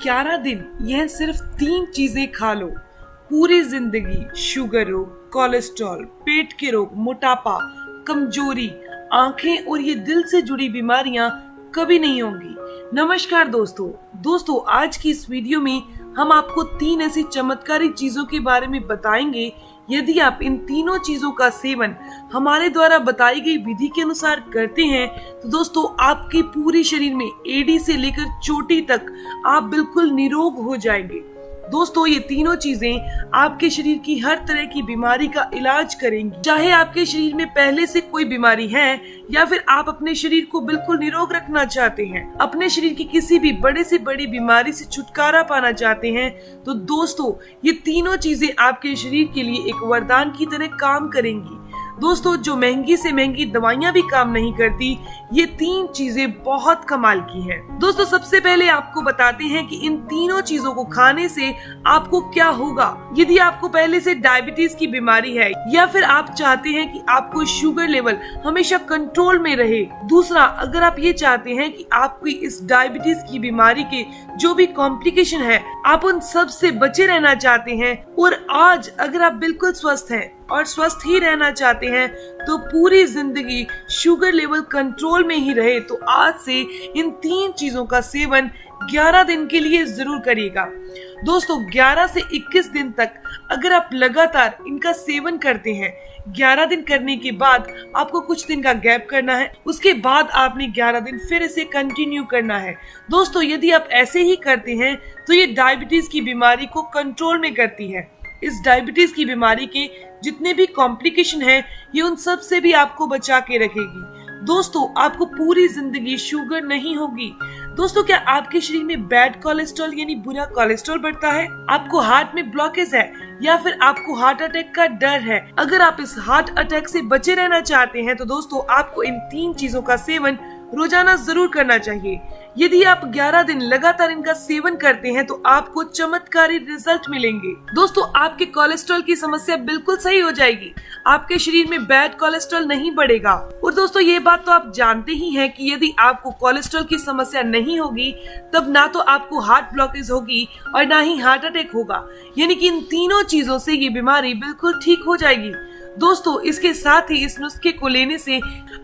11 दिन यह सिर्फ 3 चीजें खा लो, पूरी जिंदगी शुगर रोग, कोलेस्ट्रॉल, पेट के रोग, मोटापा, कमजोरी, आंखें और ये दिल से जुड़ी बीमारियां कभी नहीं होंगी। नमस्कार दोस्तों, आज की इस वीडियो में हम आपको 3 ऐसी चमत्कारी चीजों के बारे में बताएंगे। यदि आप इन तीनों चीजों का सेवन हमारे द्वारा बताई गई विधि के अनुसार करते हैं तो दोस्तों आपके पूरे शरीर में एड़ी से लेकर चोटी तक आप बिल्कुल निरोग हो जाएंगे। दोस्तों ये तीनों चीजें आपके शरीर की हर तरह की बीमारी का इलाज करेंगी। चाहे आपके शरीर में पहले से कोई बीमारी है या फिर आप अपने शरीर को बिल्कुल निरोग रखना चाहते हैं, अपने शरीर की किसी भी बड़े से बड़ी बीमारी से छुटकारा पाना चाहते हैं, तो दोस्तों ये तीनों चीजें आपके शरीर के लिए एक वरदान की तरह काम करेंगी। दोस्तों जो महंगी से महंगी दवाइयां भी काम नहीं करती, ये 3 चीजें बहुत कमाल की हैं। दोस्तों सबसे पहले आपको बताते हैं कि इन तीनों चीजों को खाने से आपको क्या होगा। यदि आपको पहले से डायबिटीज की बीमारी है या फिर आप चाहते हैं कि आपको शुगर लेवल हमेशा कंट्रोल में रहे। दूसरा, अगर आप ये चाहते हैं कि आपकी इस डायबिटीज की बीमारी के जो भी कॉम्प्लिकेशन है आप उन सब से बचे रहना चाहते हैं, और आज अगर आप बिल्कुल स्वस्थ हैं और स्वस्थ ही रहना चाहते हैं तो पूरी जिंदगी शुगर लेवल कंट्रोल में ही रहे, तो आज से इन 3 चीजों का सेवन 11 दिन के लिए जरूर करिएगा। दोस्तों 11 से 21 दिन तक अगर आप लगातार इनका सेवन करते हैं, 11 दिन करने के बाद आपको कुछ दिन का गैप करना है, उसके बाद आपने 11 दिन फिर इसे कंटिन्यू करना है। दोस्तों यदि आप ऐसे ही करते हैं तो ये डायबिटीज की बीमारी को कंट्रोल में करती है। इस डायबिटीज की बीमारी के जितने भी कॉम्प्लिकेशन हैं, ये उन सब से भी आपको बचा के रखेगी। दोस्तों आपको पूरी जिंदगी शुगर नहीं होगी। दोस्तों क्या आपके शरीर में बैड कोलेस्ट्रॉल यानी बुरा कोलेस्ट्रॉल बढ़ता है, आपको हार्ट में ब्लॉकेज है या फिर आपको हार्ट अटैक का डर है? अगर आप इस हार्ट अटैक से बचे रहना चाहते हैं तो दोस्तों आपको इन 3 चीजों का सेवन रोजाना जरूर करना चाहिए। यदि आप 11 दिन लगातार इनका सेवन करते हैं तो आपको चमत्कारी रिजल्ट मिलेंगे। दोस्तों आपके कोलेस्ट्रॉल की समस्या बिल्कुल सही हो जाएगी, आपके शरीर में बैड कोलेस्ट्रॉल नहीं बढ़ेगा। और दोस्तों ये बात तो आप जानते ही हैं कि यदि आपको कोलेस्ट्रॉल की समस्या नहीं होगी तब ना तो आपको हार्ट ब्लॉकेज होगी और ना ही हार्ट अटैक होगा, यानी कि इन तीनों चीजों से ये बीमारी बिल्कुल ठीक हो जाएगी। दोस्तों इसके साथ ही इस नुस्खे को लेने से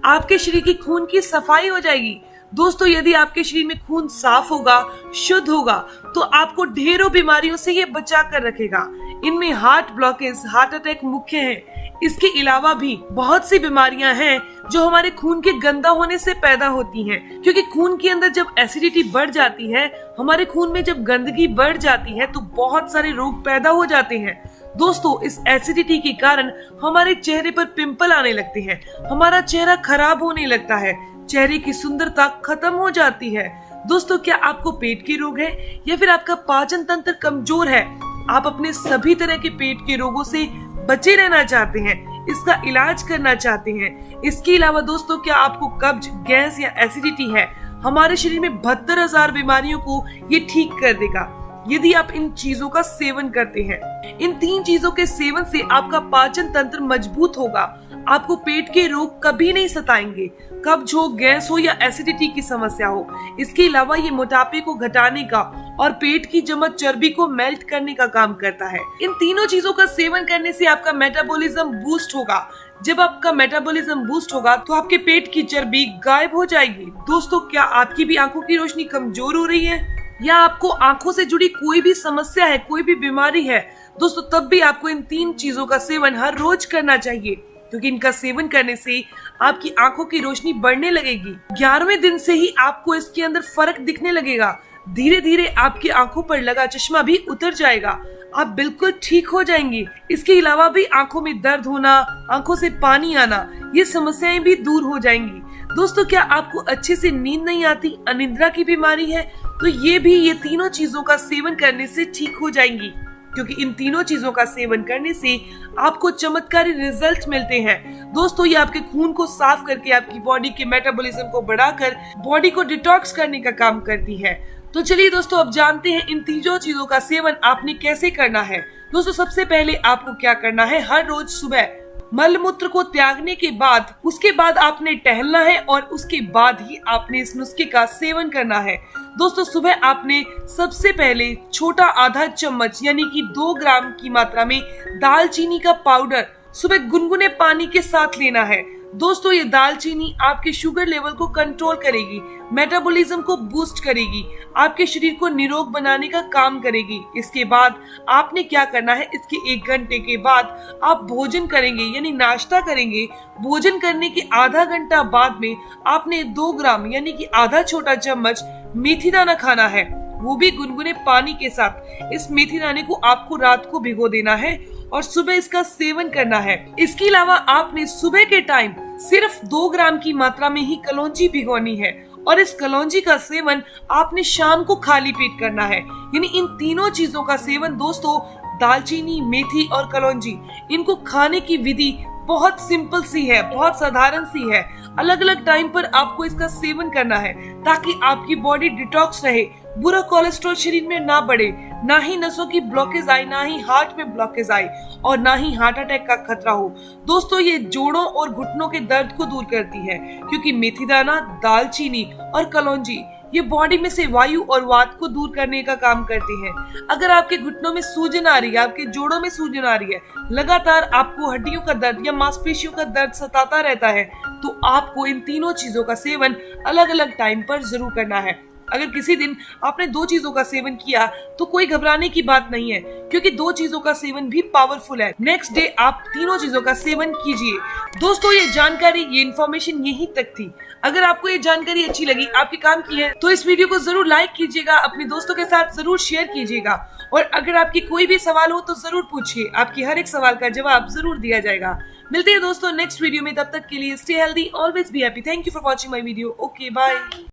आपके शरीर की खून की सफाई हो जाएगी। दोस्तों यदि आपके शरीर में खून साफ होगा, शुद्ध होगा, तो आपको ढेरों बीमारियों से ये बचा कर रखेगा। इनमें हार्ट ब्लॉकेज, हार्ट अटैक मुख्य है। इसके अलावा भी बहुत सी बीमारियां हैं जो हमारे खून के गंदा होने से पैदा होती हैं, क्योंकि खून के अंदर जब एसिडिटी बढ़ जाती है, हमारे खून में जब गंदगी बढ़ जाती है तो बहुत सारे रोग पैदा हो जाते हैं। दोस्तों इस एसिडिटी के कारण हमारे चेहरे पर पिंपल आने लगते हैं, हमारा चेहरा खराब होने लगता है, चेहरे की सुंदरता खत्म हो जाती है। दोस्तों क्या आपको पेट के रोग है या फिर आपका पाचन तंत्र कमजोर है, आप अपने सभी तरह के पेट के रोगों से बचे रहना चाहते हैं, इसका इलाज करना चाहते हैं? इसके अलावा दोस्तों क्या आपको कब्ज, गैस या एसिडिटी है? हमारे शरीर में 72,000 बीमारियों को ये ठीक कर देगा यदि आप इन चीजों का सेवन करते हैं। इन 3 चीजों के सेवन से आपका पाचन तंत्र मजबूत होगा, आपको पेट के रोग कभी नहीं सताएंगे, कब्ज हो, गैस हो या एसिडिटी की समस्या हो। इसके अलावा ये मोटापे को घटाने का और पेट की जमा चर्बी को मेल्ट करने का काम करता है। इन तीनों चीजों का सेवन करने से आपका मेटाबॉलिज्म बूस्ट होगा। जब आपका मेटाबॉलिज्म बूस्ट होगा तो आपके पेट की चर्बी गायब हो जाएगी। दोस्तों क्या आपकी भी आंखों की रोशनी कमजोर हो रही है या आपको आंखों से जुड़ी कोई भी समस्या है, कोई भी बीमारी है, दोस्तों तब भी आपको इन 3 चीजों का सेवन हर रोज करना चाहिए, क्योंकि इनका सेवन करने से आपकी आंखों की रोशनी बढ़ने लगेगी। 11वें दिन से ही आपको इसके अंदर फर्क दिखने लगेगा। धीरे धीरे आपकी आंखों पर लगा चश्मा भी उतर जाएगा, आप बिल्कुल ठीक हो जाएंगे। इसके अलावा भी आंखों में दर्द होना, आंखों से पानी आना, ये समस्याएं भी दूर हो जाएंगी। दोस्तों क्या आपको अच्छे से नींद नहीं आती, अनिद्रा की बीमारी है, तो ये तीनों चीजों का सेवन करने से ठीक हो जाएंगी, क्योंकि इन तीनों चीजों का सेवन करने से आपको चमत्कारी रिजल्ट मिलते हैं। दोस्तों ये आपके खून को साफ करके आपकी बॉडी के मेटाबॉलिज्म को बढ़ाकर बॉडी को डिटॉक्स करने का काम करती है। तो चलिए दोस्तों अब जानते हैं इन तीनों चीजों का सेवन आपने कैसे करना है। दोस्तों सबसे पहले आपको क्या करना है, हर रोज सुबह मल मूत्र को त्यागने के बाद उसके बाद आपने टहलना है और उसके बाद ही आपने इस नुस्खे का सेवन करना है। दोस्तों सुबह आपने सबसे पहले छोटा आधा चम्मच यानी कि 2 ग्राम की मात्रा में दालचीनी का पाउडर सुबह गुनगुने पानी के साथ लेना है। दोस्तों ये दालचीनी आपके शुगर लेवल को कंट्रोल करेगी, मेटाबॉलिज्म को बूस्ट करेगी, आपके शरीर को निरोग बनाने का काम करेगी। इसके बाद आपने क्या करना है, इसके 1 घंटे के बाद आप भोजन करेंगे यानी नाश्ता करेंगे। भोजन करने के आधा घंटा बाद में आपने 2 ग्राम यानी कि आधा छोटा चम्मच मेथी दाना खाना है, वो भी गुनगुने पानी के साथ। इस मेथी दाने को आपको रात को भिगो देना है और सुबह इसका सेवन करना है। इसके अलावा आपने सुबह के टाइम सिर्फ 2 ग्राम की मात्रा में ही कलौंजी भिगोनी है और इस कलौंजी का सेवन आपने शाम को खाली पेट करना है। यानी इन तीनों चीजों का सेवन दोस्तों, दालचीनी, मेथी और कलौंजी, इनको खाने की विधि बहुत सिंपल सी है, बहुत साधारण सी है। अलग अलग टाइम पर आपको इसका सेवन करना है ताकि आपकी बॉडी डिटॉक्स रहे, बुरा कोलेस्ट्रॉल शरीर में ना बढ़े, ना ही नसों की ब्लॉकेज आए, ना ही हार्ट में ब्लॉकेज आए और ना ही हार्ट अटैक का खतरा हो। दोस्तों ये जोड़ों और घुटनों के दर्द को दूर करती है क्योंकि मेथी दाना, दालचीनी और कलौंजी ये बॉडी में से वायु और वात को दूर करने का काम करती है। अगर आपके घुटनों में सूजन आ रही है, आपके जोड़ों में सूजन आ रही है, लगातार आपको हड्डियों का दर्द या मांसपेशियों का दर्द सताता रहता है, तो आपको इन तीनों चीजों का सेवन अलग अलग टाइम पर जरूर करना है। अगर किसी दिन आपने 2 चीजों का सेवन किया तो कोई घबराने की बात नहीं है क्योंकि 2 चीजों का सेवन भी पावरफुल है। नेक्स्ट डे आप तीनों चीजों का सेवन कीजिए। दोस्तों ये जानकारी, ये इन्फॉर्मेशन यहीं तक थी। अगर आपको ये जानकारी अच्छी लगी, आपके काम की है, तो इस वीडियो को जरूर लाइक कीजिएगा, अपने दोस्तों के साथ जरूर शेयर कीजिएगा और अगर आपकी कोई भी सवाल हो तो जरूर पूछिए, आपकी हर एक सवाल का जवाब जरूर दिया जाएगा। मिलते हैं दोस्तों नेक्स्ट वीडियो में, तब तक के लिए stay healthy, always be happy. Thank you for watching my video. Okay bye.